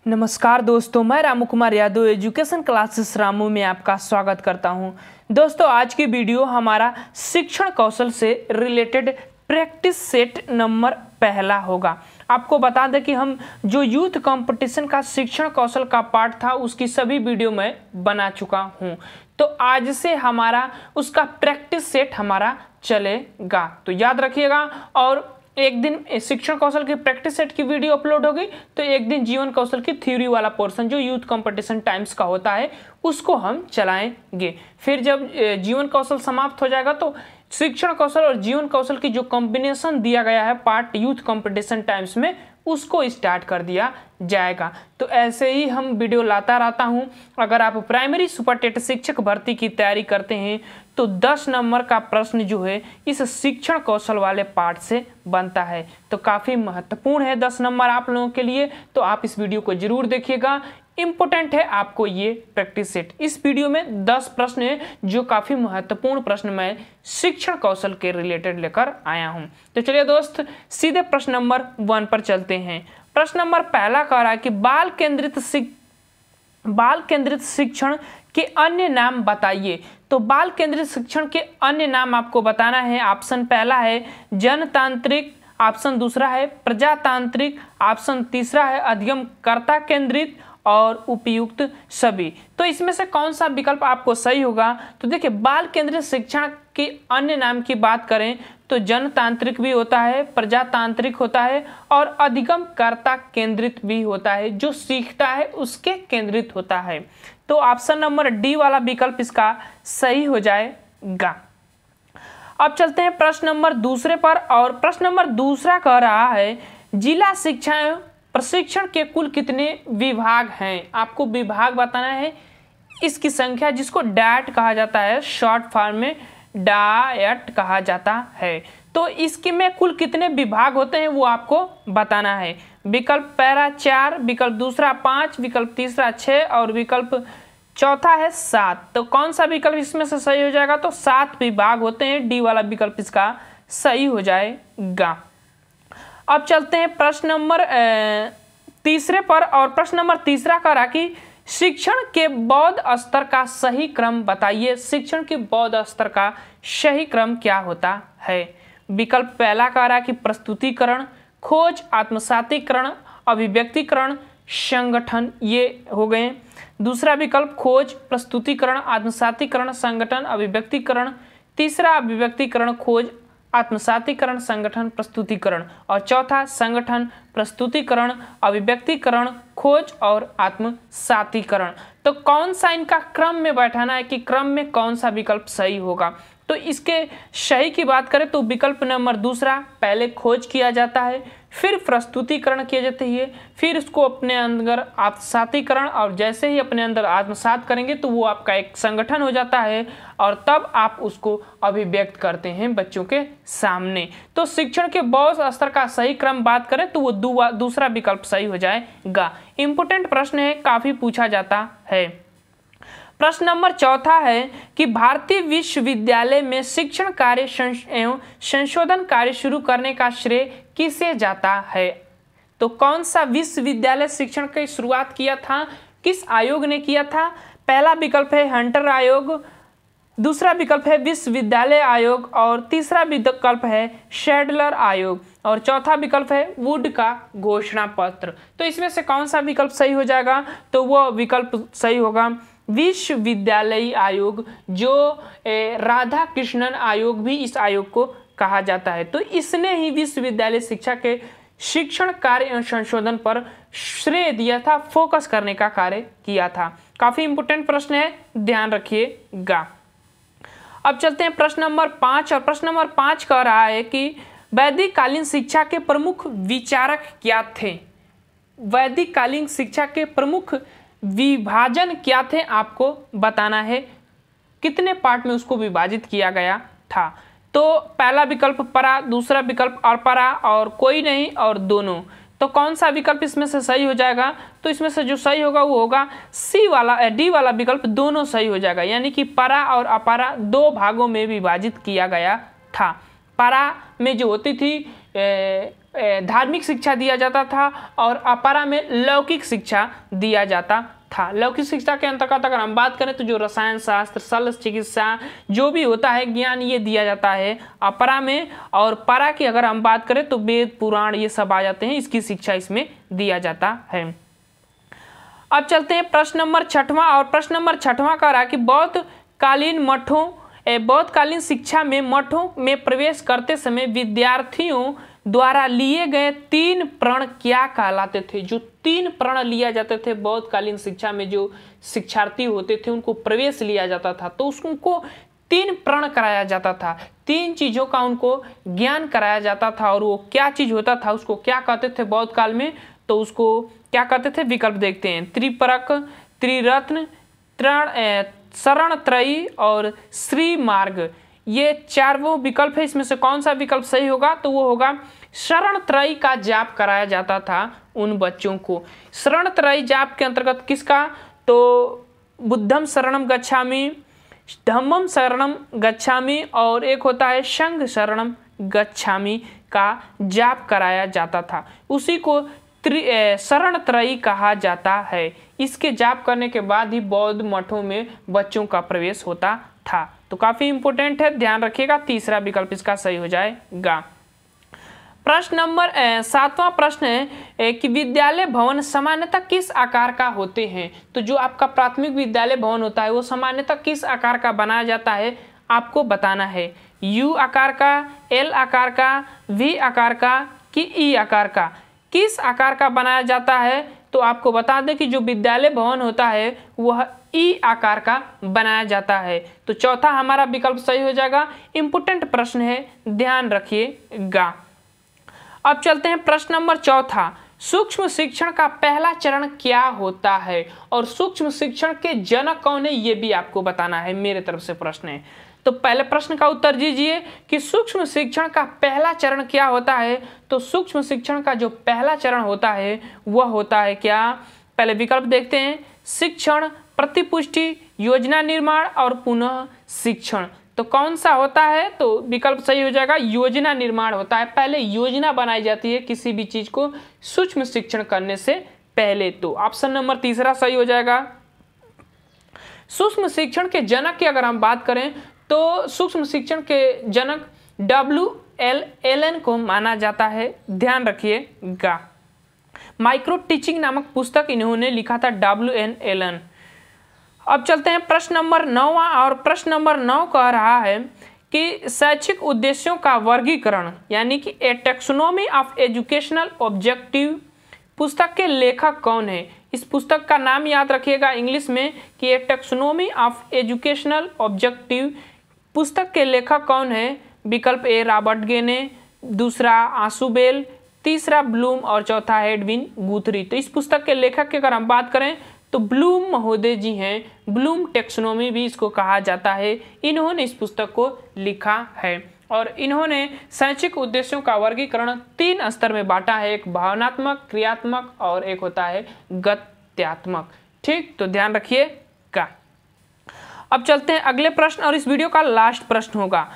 नमस्कार दोस्तों, मैं रामू कुमार यादव एजुकेशन क्लासेस रामू में आपका स्वागत करता हूं। दोस्तों, आज की वीडियो हमारा शिक्षण कौशल से रिलेटेड प्रैक्टिस सेट नंबर पहला होगा। आपको बता दें कि हम जो यूथ कंपटीशन का शिक्षण कौशल का पार्ट था उसकी सभी वीडियो मैं बना चुका हूं। तो आज से हमारा उसका प्रैक्टिस सेट हमारा चलेगा, तो याद रखिएगा। और एक दिन शिक्षण कौशल की प्रैक्टिस सेट की वीडियो अपलोड होगी, तो एक दिन जीवन कौशल की थ्योरी वाला पोर्शन जो यूथ कंपटीशन टाइम्स का होता है उसको हम चलाएंगे। फिर जब जीवन कौशल समाप्त हो जाएगा तो शिक्षण कौशल और जीवन कौशल की जो कॉम्बिनेशन दिया गया है पार्ट यूथ कंपटीशन टाइम्स में उसको स्टार्ट कर दिया जाएगा। तो ऐसे ही हम वीडियो लाता रहता हूं। अगर आप प्राइमरी सुपर टेट शिक्षक भर्ती की तैयारी करते हैं तो 10 नंबर का प्रश्न जो है इस शिक्षण कौशल वाले पार्ट से बनता है, तो काफ़ी महत्वपूर्ण है 10 नंबर आप लोगों के लिए। तो आप इस वीडियो को जरूर देखिएगा, इम्पोर्टेंट है आपको ये प्रैक्टिस सेट। इस वीडियो में 10 प्रश्न है जो काफ़ी महत्वपूर्ण प्रश्न मैं शिक्षण कौशल के रिलेटेड लेकर आया हूं। तो चलिए दोस्त, सीधे प्रश्न नंबर 1 पर चलते हैं। प्रश्न नंबर पहला कह रहा है कि बाल केंद्रित शिक्षण के अन्य नाम बताइए। तो बाल केंद्रित शिक्षण के अन्य नाम आपको बताना है। ऑप्शन पहला है जनतांत्रिक, ऑप्शन दूसरा है प्रजातांत्रिक, ऑप्शन तीसरा है अधिगमकर्ता केंद्रित और उपयुक्त सभी। तो इसमें से कौन सा विकल्प आपको सही होगा? तो देखिए, बाल केंद्रित शिक्षण के अन्य नाम की बात करें तो जनतांत्रिक भी होता है, प्रजातांत्रिक होता है और अधिगमकर्ता केंद्रित भी होता है, जो सीखता है उसके केंद्रित होता है। तो ऑप्शन नंबर डी वाला विकल्प इसका सही हो जाएगा। अब चलते हैं प्रश्न नंबर दूसरे पर, और प्रश्न नंबर दूसरा कह रहा है जिला शिक्षा एवं प्रशिक्षण के कुल कितने विभाग हैं? आपको विभाग बताना है, इसकी संख्या जिसको डैट कहा जाता है, शॉर्ट फॉर्म में डायट कहा जाता है। तो इसके में कुल कितने विभाग होते हैं वो आपको बताना है। विकल्प पहला 4, विकल्प दूसरा 5, विकल्प तीसरा 6 और विकल्प चौथा है 7। तो कौन सा विकल्प इसमें से सही हो जाएगा? तो 7 विभाग होते हैं, डी वाला विकल्प इसका सही हो जाएगा। अब चलते हैं प्रश्न नंबर तीसरे पर, और प्रश्न नंबर तीसरा कह रहा कि शिक्षण के बौद्ध स्तर का सही क्रम बताइए। शिक्षण के बौद्ध स्तर का सही क्रम क्या होता है? विकल्प पहला कह रहा कि प्रस्तुतिकरण, खोज, आत्मसातीकरण, अभिव्यक्तिकरण, संगठन, ये हो गए। दूसरा विकल्प खोज, प्रस्तुतिकरण, आत्मसातीकरण, संगठन, अभिव्यक्तिकरण। तीसरा अभिव्यक्तिकरण, खोज, आत्मसातीकरण, संगठन, प्रस्तुतिकरण। और चौथा संगठन, प्रस्तुतिकरण, अभिव्यक्तिकरण, खोज और आत्मसातीकरण। तो कौन सा इनका क्रम में बैठाना है कि क्रम में कौन सा विकल्प सही होगा? तो इसके सही की बात करें तो विकल्प नंबर दूसरा, पहले खोज किया जाता है, फिर प्रस्तुतिकरण किया जाता है, फिर उसको अपने अंदर आत्मसातीकरण, और जैसे ही अपने अंदर आत्मसात करेंगे तो वो आपका एक संगठन हो जाता है और तब आप उसको अभिव्यक्त करते हैं बच्चों के सामने। तो शिक्षण के बौद्ध स्तर का सही क्रम बात करें तो वो दूसरा विकल्प सही हो जाएगा। इंपोर्टेंट प्रश्न है, काफी पूछा जाता है। प्रश्न नंबर चौथा है कि भारतीय विश्वविद्यालय में शिक्षण कार्य एवं संशोधन कार्य शुरू करने का श्रेय किसे जाता है? तो कौन सा विश्वविद्यालय शिक्षण की शुरुआत किया था, किस आयोग ने किया था? पहला विकल्प है हंटर आयोग, दूसरा विकल्प है विश्वविद्यालय आयोग और तीसरा विकल्प है शेडलर आयोग और चौथा विकल्प है वुड का घोषणा पत्र। तो इसमें से कौन सा विकल्प सही हो जाएगा? तो वो विकल्प सही होगा विश्वविद्यालय आयोग, जो राधा कृष्णन आयोग भी इस आयोग को कहा जाता है। तो इसने ही विश्वविद्यालय शिक्षा के शिक्षण कार्य एवं संशोधन पर श्रेय दिया था, फोकस करने का कार्य किया था। काफी इंपोर्टेंट प्रश्न है, ध्यान रखिएगा। अब चलते हैं प्रश्न नंबर 5, और प्रश्न नंबर 5 कह रहा है कि वैदिक कालीन शिक्षा के प्रमुख विचारक क्या थे? वैदिक कालीन शिक्षा के प्रमुख विभाजन क्या थे आपको बताना है, कितने पार्ट में उसको विभाजित किया गया था? तो पहला विकल्प परा, दूसरा विकल्प अपरा और कोई नहीं और दोनों। तो कौन सा विकल्प इसमें से सही हो जाएगा? तो इसमें से जो सही होगा वो होगा सी वाला, डी वाला विकल्प, दोनों सही हो जाएगा। यानी कि परा और अपरा 2 भागों में विभाजित किया गया था। परा में जो होती थी धार्मिक शिक्षा दिया जाता था और अपारा में लौकिक शिक्षा दिया जाता था। लौकिक शिक्षा के अंतर्गत अगर हम बात करें तो जो रसायन शास्त्र, शल्य चिकित्सा जो भी होता है ज्ञान ये दिया जाता है अपरा में, और परा की अगर हम बात करें तो वेद पुराण ये सब आ जाते हैं, इसकी शिक्षा इसमें दिया जाता है। अब चलते हैं प्रश्न नंबर 6वां, और प्रश्न नंबर 6वां कह रहा है कि बौद्धकालीन शिक्षा में मठों में प्रवेश करते समय विद्यार्थियों द्वारा लिए गए 3 प्रण क्या कहलाते थे? जो 3 प्रण लिया जाते थे बौद्धकालीन शिक्षा में, जो शिक्षार्थी होते थे उनको प्रवेश लिया जाता था तो उनको 3 प्रण कराया जाता था, 3 चीजों का उनको ज्ञान कराया जाता था। और वो क्या चीज होता था, उसको क्या कहते थे बौद्ध काल में, तो उसको क्या कहते थे? विकल्प देखते हैं, त्रिपरक, त्रिरत्न, शरण त्रयी और श्री मार्ग। ये 4 विकल्प है, इसमें से कौन सा विकल्प सही होगा? तो वो होगा शरण त्रयी का जाप कराया जाता था उन बच्चों को। शरण त्रयी जाप के अंतर्गत किसका? तो बुद्धम शरणम गच्छामि, धम्मम शरणम गच्छामि और एक होता है संघ शरणम गच्छामि का जाप कराया जाता था, उसी को शरण त्रयी कहा जाता है। इसके जाप करने के बाद ही बौद्ध मठों में बच्चों का प्रवेश होता था। तो काफी इंपॉर्टेंट है, ध्यान रखिएगा, तीसरा विकल्प इसका सही हो जाएगा। प्रश्न नंबर 7वां प्रश्न है कि विद्यालय भवन सामान्यतः किस आकार का होते हैं? तो जो आपका प्राथमिक विद्यालय भवन होता है वो सामान्यतः किस आकार का बनाया जाता है आपको बताना है। यू आकार का, एल आकार का, वी आकार का कि ई आकार का? किस आकार का बनाया जाता है? तो आपको बता दें कि जो विद्यालय भवन होता है वह ई आकार का बनाया जाता है। तो चौथा हमारा विकल्प सही हो जाएगा। इंपोर्टेंट प्रश्न है, ध्यान रखिएगा। अब चलते हैं प्रश्न नंबर 4, सूक्ष्म शिक्षण का पहला चरण क्या होता है? और सूक्ष्म शिक्षण के जनक कौन है ये भी आपको बताना है, मेरे तरफ से प्रश्न है। तो पहले प्रश्न का उत्तर दीजिए कि सूक्ष्म शिक्षण का पहला चरण क्या होता है? तो सूक्ष्म शिक्षण का जो पहला चरण होता है वह होता है क्या? पहले विकल्प देखते हैं, शिक्षण, प्रतिपुष्टि, योजना निर्माण और पुनः शिक्षण। तो कौन सा होता है? तो विकल्प सही हो जाएगा, योजना निर्माण होता है। पहले योजना बनाई जाती है किसी भी चीज को सूक्ष्म शिक्षण करने से पहले। तो ऑप्शन नंबर 3 सही हो जाएगा। सूक्ष्म शिक्षण के जनक की अगर हम बात करें तो सूक्ष्म शिक्षण के जनक W.L. एलन को माना जाता है, ध्यान रखिएगा। माइक्रो टीचिंग नामक पुस्तक इन्होंने लिखा था, W.L. एलन। अब चलते हैं प्रश्न नंबर 9, और प्रश्न नंबर 9 कह रहा है कि शैक्षिक उद्देश्यों का वर्गीकरण यानी कि ए टैक्सोनॉमी ऑफ एजुकेशनल ऑब्जेक्टिव पुस्तक के लेखक कौन है? इस पुस्तक का नाम याद रखिएगा इंग्लिश में कि ए टैक्सोनॉमी ऑफ एजुकेशनल ऑब्जेक्टिव पुस्तक के लेखक कौन है? विकल्प ए रॉबर्ट गेने, दूसरा आशुबेल, तीसरा ब्लूम और चौथा एडविन गुथरी। तो इस पुस्तक के लेखक की अगर हम बात करें तो ब्लूम महोदय जी हैं, ब्लूम टैक्सोनॉमी भी इसको कहा जाता है। इन्होंने इस पुस्तक को लिखा है और इन्होंने शैक्षिक उद्देश्यों का वर्गीकरण 3 स्तर में बांटा है, एक भावनात्मक, क्रियात्मक और एक होता है गत्यात्मक। ठीक, तो ध्यान रखिएगा। अब चलते हैं अगले प्रश्न, और इस वीडियो का लास्ट प्रश्न होगा।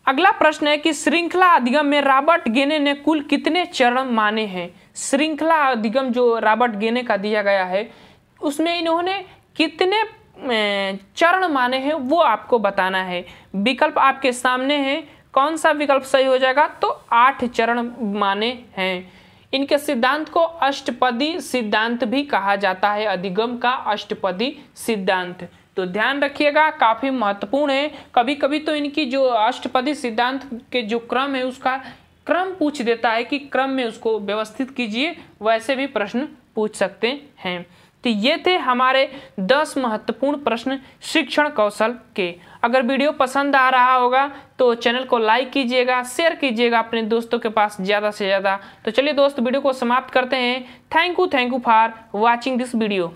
अगला प्रश्न है कि श्रृंखला अधिगम में रॉबर्ट गेने ने कुल कितने चरण माने हैं? श्रृंखला अधिगम जो रॉबर्ट गेने का दिया गया है उसमें इन्होंने कितने चरण माने हैं वो आपको बताना है। विकल्प आपके सामने है, कौन सा विकल्प सही हो जाएगा? तो 8 चरण माने हैं। इनके सिद्धांत को अष्टपदी सिद्धांत भी कहा जाता है, अधिगम का अष्टपदी सिद्धांत। तो ध्यान रखिएगा, काफी महत्वपूर्ण है। कभी कभी तो इनकी जो अष्टपदी सिद्धांत के जो क्रम है उसका क्रम पूछ देता है कि क्रम में उसको व्यवस्थित कीजिए, वैसे भी प्रश्न पूछ सकते हैं। तो ये थे हमारे 10 महत्वपूर्ण प्रश्न शिक्षण कौशल के। अगर वीडियो पसंद आ रहा होगा तो चैनल को लाइक कीजिएगा, शेयर कीजिएगा अपने दोस्तों के पास ज़्यादा से ज़्यादा। तो चलिए दोस्त, वीडियो को समाप्त करते हैं। Thank you for watching this video.